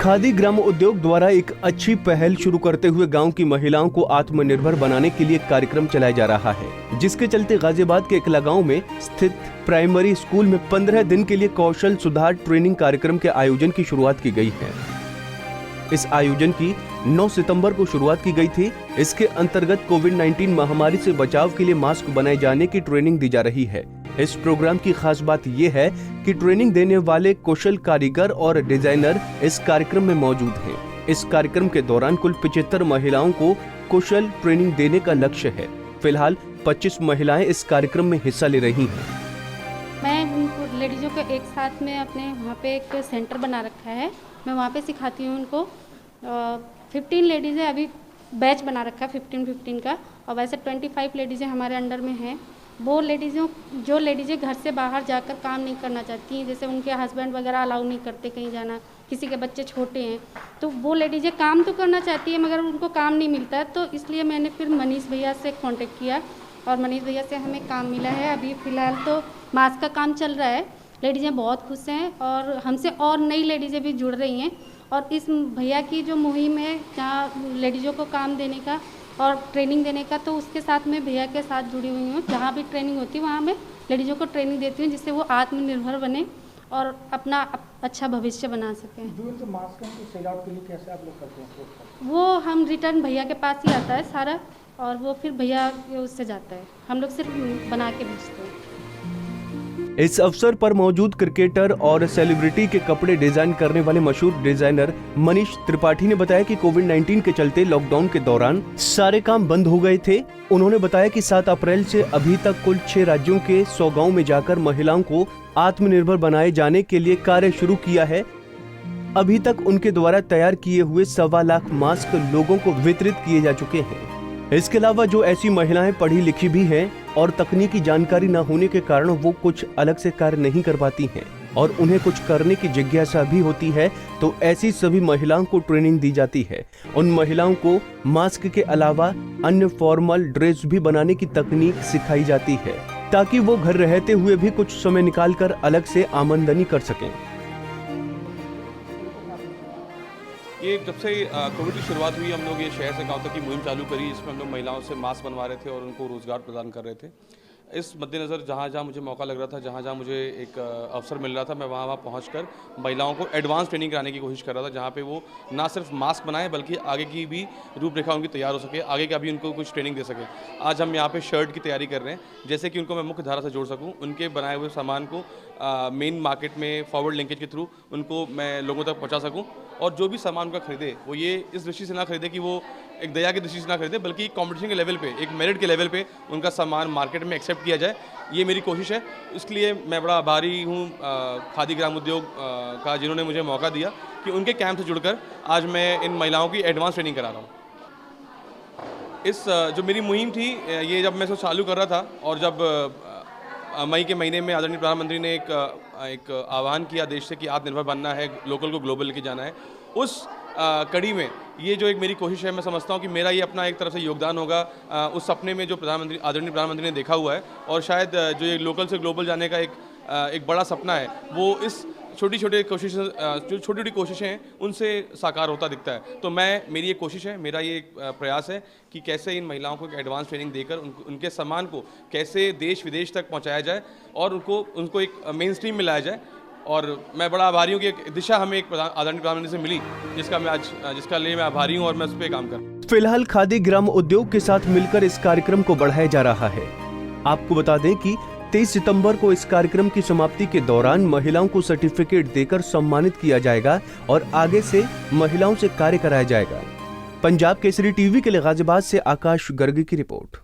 खादी ग्राम उद्योग द्वारा एक अच्छी पहल शुरू करते हुए गांव की महिलाओं को आत्मनिर्भर बनाने के लिए कार्यक्रम चलाया जा रहा है, जिसके चलते गाजियाबाद के एकला गांव में स्थित प्राइमरी स्कूल में 15 दिन के लिए कौशल सुधार ट्रेनिंग कार्यक्रम के आयोजन की शुरुआत की गई है। इस आयोजन की 9 सितंबर को शुरुआत की गई थी। इसके अंतर्गत कोविड-19 महामारी से बचाव के लिए मास्क बनाए जाने की ट्रेनिंग दी जा रही है। इस प्रोग्राम की खास बात यह है कि ट्रेनिंग देने वाले कुशल कारीगर और डिजाइनर इस कार्यक्रम में मौजूद हैं। इस कार्यक्रम के दौरान कुल 75 महिलाओं को कुशल ट्रेनिंग देने का लक्ष्य है। फिलहाल 25 महिलाएं इस कार्यक्रम में हिस्सा ले रही हैं। मैं लेडीजों को एक साथ में अपने वहाँ पे एक सेंटर बना रखा है, मैं वहाँ पे सिखाती हूँ उनको। 15 लेडीज़ें अभी बैच बना रखा है 15-15 का, और वैसे 25 लेडीज़ें हमारे अंडर में हैं। वो जो लेडीज़ें घर से बाहर जाकर काम नहीं करना चाहती हैं, जैसे उनके हस्बैंड वगैरह अलाउ नहीं करते कहीं जाना, किसी के बच्चे छोटे हैं, तो वो लेडीज़ें काम तो करना चाहती है मगर उनको काम नहीं मिलता है। तो इसलिए मैंने फिर मनीष भैया से कांटेक्ट किया और मनीष भैया से हमें काम मिला है। अभी फ़िलहाल तो मास्क का काम चल रहा है। लेडीज़ें बहुत खुश हैं और हमसे और नई लेडीज़ें भी जुड़ रही हैं। और इस भैया की जो मुहिम है जहाँ लेडीज़ों को काम देने का और ट्रेनिंग देने का, तो उसके साथ मैं भैया के साथ जुड़ी हुई हूँ। जहाँ भी ट्रेनिंग होती है वहाँ मैं लेडीज़ों को ट्रेनिंग देती हूँ, जिससे वो आत्मनिर्भर बने और अपना अच्छा भविष्य बना सकें। जो मास्क को सेल आउट के लिए कैसे आप लोग करते हैं? वो हम रिटर्न भैया के पास ही आता है सारा, और वो फिर भैया उससे जाता है, हम लोग सिर्फ बना के भेजते हैं। इस अवसर पर मौजूद क्रिकेटर और सेलिब्रिटी के कपड़े डिजाइन करने वाले मशहूर डिजाइनर मनीष त्रिपाठी ने बताया कि कोविड-19 के चलते लॉकडाउन के दौरान सारे काम बंद हो गए थे। उन्होंने बताया कि 7 अप्रैल से अभी तक कुल 6 राज्यों के 100 गाँव में जाकर महिलाओं को आत्मनिर्भर बनाए जाने के लिए कार्य शुरू किया है। अभी तक उनके द्वारा तैयार किए हुए 1.25 लाख मास्क लोगों को वितरित किए जा चुके हैं। इसके अलावा जो ऐसी महिलाएं पढ़ी लिखी भी हैं और तकनीकी जानकारी न होने के कारण वो कुछ अलग से कार्य नहीं कर पाती हैं और उन्हें कुछ करने की जिज्ञासा भी होती है, तो ऐसी सभी महिलाओं को ट्रेनिंग दी जाती है। उन महिलाओं को मास्क के अलावा अन्य फॉर्मल ड्रेस भी बनाने की तकनीक सिखाई जाती है, ताकि वो घर रहते हुए भी कुछ समय निकालकर अलग से आमदनी कर सकें। ये जब से कोविड की शुरुआत हुई, हम लोग ये शहर से गांव तक की मुहिम चालू करी, जिसमें हम लोग महिलाओं से मास्क बनवा रहे थे और उनको रोज़गार प्रदान कर रहे थे। इस मद्देनज़र जहाँ जहाँ मुझे मौका लग रहा था, जहाँ जहाँ मुझे एक अवसर मिल रहा था, मैं वहाँ पहुँचकर महिलाओं को एडवांस ट्रेनिंग कराने की कोशिश कर रहा था, जहाँ पे वो ना सिर्फ मास्क बनाएं बल्कि आगे की भी रूपरेखा उनकी तैयार हो सके, आगे का भी उनको कुछ ट्रेनिंग दे सके। आज हम यहाँ पे शर्ट की तैयारी कर रहे हैं, जैसे कि उनको मैं मुख्य धारा से जोड़ सकूँ, उनके बनाए हुए सामान को मेन मार्केट में फॉरवर्ड लिंकेज के थ्रू उनको मैं लोगों तक पहुँचा सकूँ। और जो भी सामान उनका खरीदे वो ये इस दृष्टि से ना खरीदे कि वो एक दया की दृष्टि से ना खरीदे, बल्कि कंपटीशन के लेवल पे, एक मेरिट के लेवल पे उनका सामान मार्केट में एक्सेप्ट किया जाए। ये मेरी कोशिश है। इसके लिए मैं बड़ा आभारी हूँ खादी ग्राम उद्योग का, जिन्होंने मुझे मौका दिया कि उनके कैंप से जुड़कर आज मैं इन महिलाओं की एडवांस ट्रेनिंग करा रहा हूँ। इस जो मेरी मुहिम थी, ये जब मैं इसको चालू कर रहा था और जब मई के महीने में आदरणीय प्रधानमंत्री ने एक आह्वान किया देश से कि आत्मनिर्भर बनना है, लोकल को ग्लोबल लेके जाना है, उस कड़ी में ये जो एक मेरी कोशिश है, मैं समझता हूँ कि मेरा ये अपना एक तरफ से योगदान होगा उस सपने में जो आदरणीय प्रधानमंत्री ने देखा हुआ है। और शायद जो ये लोकल से ग्लोबल जाने का एक बड़ा सपना है, वो इस छोटी छोटी कोशिशें हैं उनसे साकार होता दिखता है। तो मेरी एक कोशिश है, मेरा ये एक प्रयास है कि कैसे इन महिलाओं को एडवांस ट्रेनिंग देकर उनके सामान को कैसे देश विदेश तक पहुंचाया जाए और उनको एक मेन स्ट्रीम में लाया जाए। और मैं बड़ा आभारी हूँ कि एक दिशा हमें एक आदरणीय प्रधानमंत्री से मिली, जिसका लिए मैं आभारी हूँ और मैं उस पर काम कर रहा हूँ। फिलहाल खादी ग्राम उद्योग के साथ मिलकर इस कार्यक्रम को बढ़ाया जा रहा है। आपको बता दें कि 23 सितंबर को इस कार्यक्रम की समाप्ति के दौरान महिलाओं को सर्टिफिकेट देकर सम्मानित किया जाएगा और आगे से महिलाओं से कार्य कराया जाएगा। पंजाब केसरी टीवी के लिए गाजियाबाद से आकाश गर्ग की रिपोर्ट।